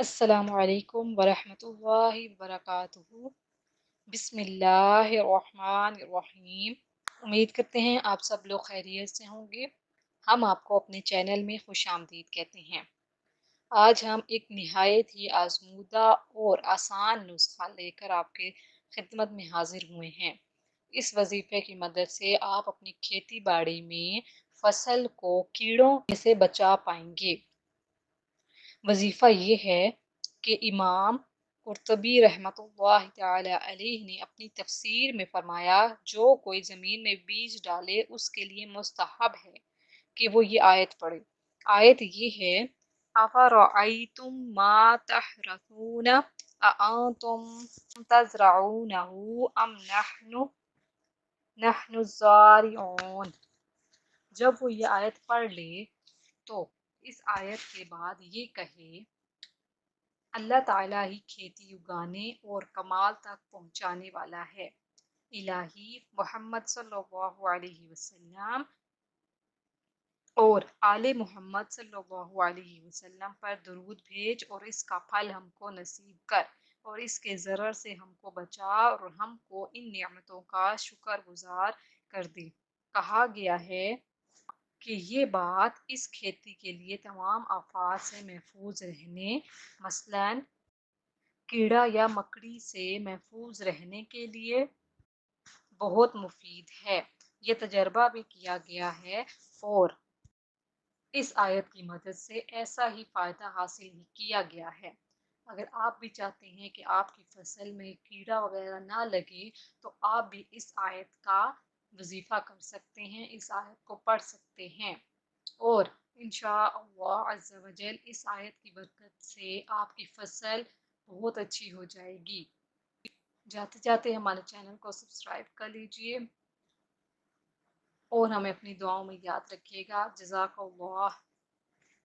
अस्सलामु अलैकुम वरहमतुल्लाहि वबरकातुहू। बिस्मिल्लाहिर्रहमानिर्रहीम। उम्मीद करते हैं आप सब लोग खैरियत से होंगे। हम आपको अपने चैनल में खुशामदीद कहते हैं। आज हम एक निहायत ही आजमूदा और आसान नुस्खा लेकर आपके खिदमत में हाजिर हुए हैं। इस वजीफे की मदद से आप अपनी खेती बाड़ी में फसल को कीड़ों से बचा पाएंगे। वजीफ़ा ये है कि इमाम कुर्तबी रहमतुल्लाह ताला अलैह ने अपनी तफसीर में फरमाया, जो कोई ज़मीन में बीज डाले उसके लिए मुस्तहब है कि वो ये आयत पढ़े। आयत ये है, अफ़रअय्तुम मा तहरसून अअंतुम तज़रऊनहु अम नहनु ज़ारिऊन। जब वो ये आयत पढ़ ले तो इस आयत के बाद ये कहे, अल्लाह ताला ही खेती उगाने और कमाल तक पहुंचाने वाला है। इलाही मोहम्मद सल्लल्लाहु अलैहि वसल्लम और आले मोहम्मद सल्लल्लाहु अलैहि वसल्लम पर दरूद भेज और इसका फल हमको नसीब कर और इसके ज़रर से हमको बचा और हमको इन नियमतों का शुक्रगुजार कर दे। कहा गया है कि ये बात इस खेती के लिए तमाम आफात से महफूज रहने, मसलन कीड़ा या मकड़ी से महफूज रहने के लिए बहुत मुफीद है। ये तजर्बा भी किया गया है और इस आयत की मदद से ऐसा ही फ़ायदा हासिल ही किया गया है। अगर आप भी चाहते हैं कि आपकी फसल में कीड़ा वगैरह ना लगे तो आप भी इस आयत का वजीफ़ा कर सकते हैं, इस आयत को पढ़ सकते हैं और इंशाअल्लाह अज़्ज़ा वजल इस आयत की बरकत से आपकी फसल बहुत अच्छी हो जाएगी। जाते जाते हमारे चैनल को सब्सक्राइब कर लीजिए और हमें अपनी दुआओं में याद रखिएगा। जज़ाकल्लाह।